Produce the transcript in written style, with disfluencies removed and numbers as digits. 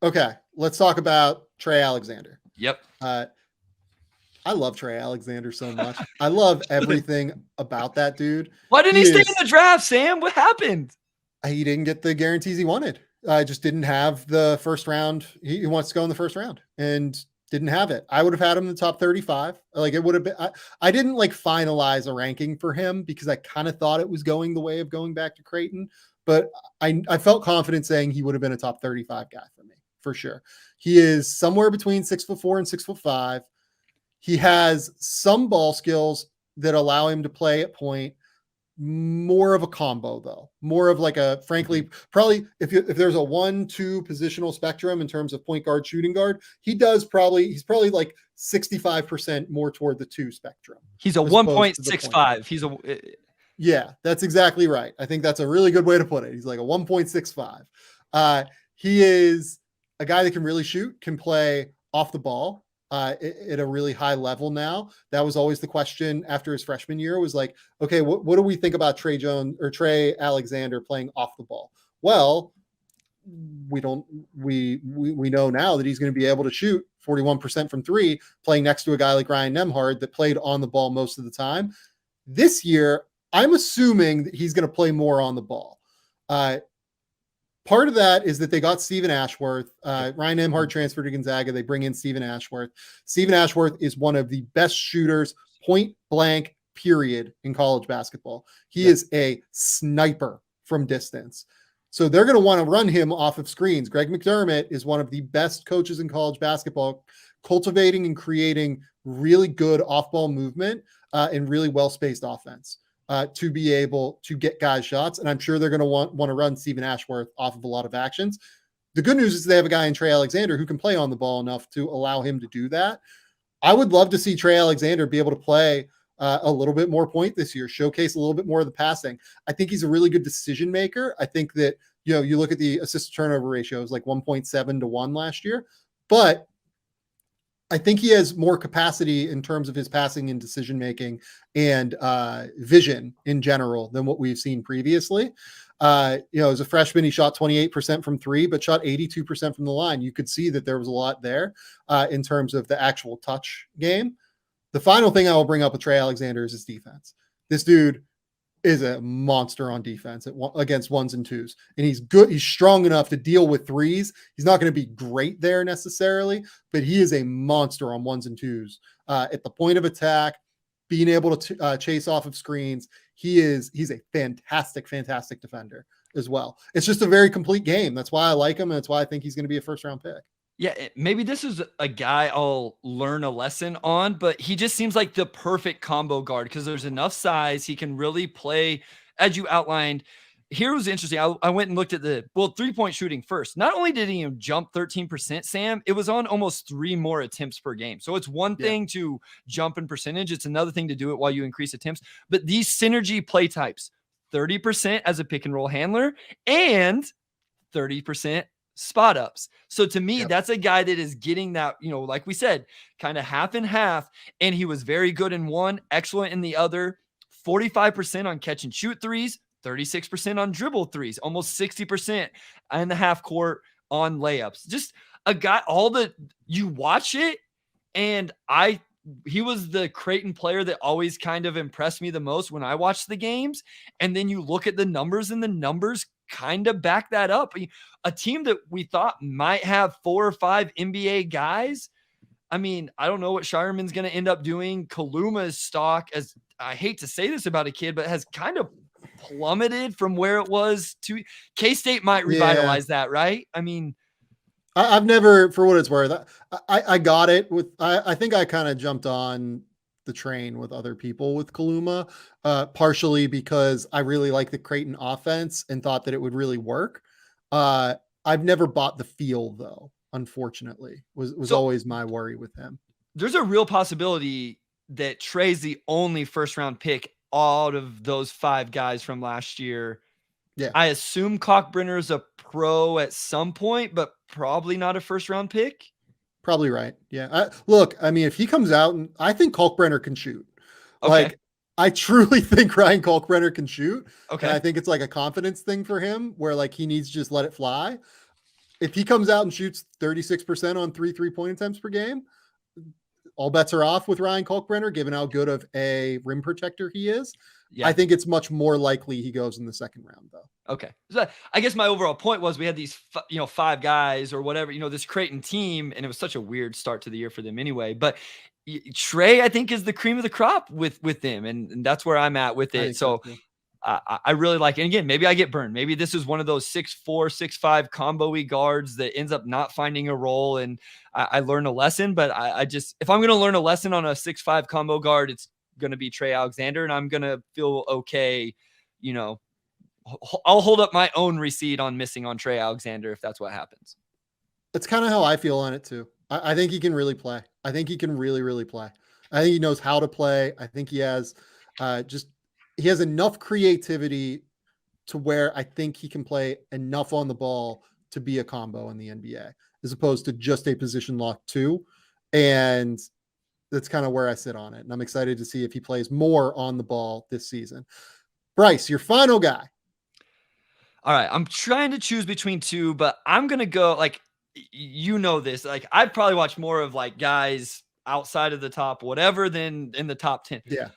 Okay, let's talk about Trey Alexander. Yep. Uh, I love Trey Alexander so much. I love everything about that dude. Why didn't He he stay in is, the draft, Sam? What happened? he didn't get the guarantees he wanted. Just didn't have the first round. He wants to go in the first round and didn't have it. I would have had him in the top 35. Like it would have been, I didn't like finalize a ranking for him because I kind of thought it was going the way of going back to Creighton, but I felt confident saying he would have been a top 35 guy for me, for sure. He is somewhere between 6'4" and 6'5". He has some ball skills that allow him to play at point. More of a combo though, more of like a, frankly, probably if there's a 1-2 positional spectrum in terms of point guard, shooting guard, he's probably like 65% more toward the 2 spectrum. He's a as opposed to the 1.65. He's a Yeah, that's exactly right. I think that's a really good way to put it. He's like a 1.65. He is a guy that can really shoot, can play off the ball at a really high level now. That was always the question after his freshman year, was like, okay, what do we think about Trey Alexander playing off the ball? Well, we know now that he's going to be able to shoot 41% from 3, playing next to a guy like Ryan Nembhard that played on the ball most of the time. This year, I'm assuming that he's going to play more on the ball. Part of that is that they got Stephen Ashworth. Ryan Nembhard transferred to Gonzaga. They bring in Stephen Ashworth. Stephen Ashworth is one of the best shooters, point blank, period, in college basketball. He is a sniper from distance. So they're going to want to run him off of screens. Greg McDermott is one of the best coaches in college basketball, cultivating and creating really good off-ball movement and really well-spaced offense. To be able to get guys shots. And I'm sure they're going to want to run Stephen Ashworth off of a lot of actions. The good news is they have a guy in Trey Alexander who can play on the ball enough to allow him to do that. I would love to see Trey Alexander be able to play a little bit more point this year, showcase a little bit more of the passing. I think he's a really good decision maker. I think that, you look at the assist turnover ratio, it was like 1.7 to 1 last year, but I think he has more capacity in terms of his passing and decision making and vision in general than what we've seen previously. As a freshman, he shot 28% from 3, but shot 82% from the line. You could see that there was a lot there in terms of the actual touch game. The final thing I will bring up with Trey Alexander is his defense. This dude is a monster on defense against 1s and 2s. And he's good. He's strong enough to deal with 3s. He's not going to be great there necessarily, but he is a monster on 1s and 2s at the point of attack, being able to chase off of screens. He's a fantastic defender as well. It's just a very complete game. That's why I like him. And that's why I think he's going to be a first-round pick. Yeah, maybe this is a guy I'll learn a lesson on, but he just seems like the perfect combo guard because there's enough size. He can really play, as you outlined. Here was interesting. I went and looked at the 3-point shooting first. Not only did he jump 13%, Sam, it was on almost 3 more attempts per game. So it's one thing to jump in percentage. It's another thing to do it while you increase attempts. But these synergy play types, 30% as a pick and roll handler and 30% spot ups. So to me, that's a guy that is getting that, like we said, kind of half and half. And he was very good in one, excellent in the other, 45% on catch and shoot threes, 36% on dribble threes, almost 60% in the half court on layups. Just a guy, you watch it. And he was the Creighton player that always kind of impressed me the most when I watched the games. And then you look at the numbers and the numbers kind of back that up. A team that we thought might have 4 or 5 NBA guys. I mean, I don't know what Shireman's going to end up doing. Kaluma's stock, as I hate to say this about a kid, but has kind of plummeted from where it was to K-State might revitalize that, right? I mean, I've never, for what it's worth, I got it with, I think I kind of jumped on the train with other people with Kaluma, partially because I really like the Creighton offense and thought that it would really work. I've never bought the feel though, unfortunately, was always my worry with him. There's a real possibility that Trey's the only first round pick out of those 5 guys from last year. Yeah. I assume Kalkbrenner is a pro at some point, but probably not a first round pick. Probably right. Yeah. I mean, if he comes out, and I think Kalkbrenner can shoot. Okay. Like, I truly think Ryan Kalkbrenner can shoot. Okay. And I think it's like a confidence thing for him where like he needs to just let it fly. if he comes out and shoots 36% on 3-point attempts per game, all bets are off with Ryan Kalkbrenner, given how good of a rim protector he is. Yeah. I think it's much more likely he goes in the second round, though. Okay. So I guess my overall point was we had these, 5 guys or whatever, this Creighton team, and it was such a weird start to the year for them anyway. But Trey, I think, is the cream of the crop with them, and that's where I'm at with it. So I really like it. And again, maybe I get burned. Maybe this is one of those 6'4", 6'5" combo-y guards that ends up not finding a role, and I learn a lesson. But I just, if I'm going to learn a lesson on a 6'5" combo guard, it's going to be Trey Alexander, and I'm going to feel okay. I'll hold up my own receipt on missing on Trey Alexander if that's what happens. That's kind of how I feel on it too. I think he can really play. I think he can really, really play. I think he knows how to play. I think he has he has enough creativity to where I think he can play enough on the ball to be a combo in the NBA, as opposed to just a position lock 2. And that's kind of where I sit on it. And I'm excited to see if he plays more on the ball this season. Bryce, your final guy. All right. I'm trying to choose between 2, but I'm going to go this. I'd probably watch more of guys outside of the top, whatever, than in the top 10. Yeah.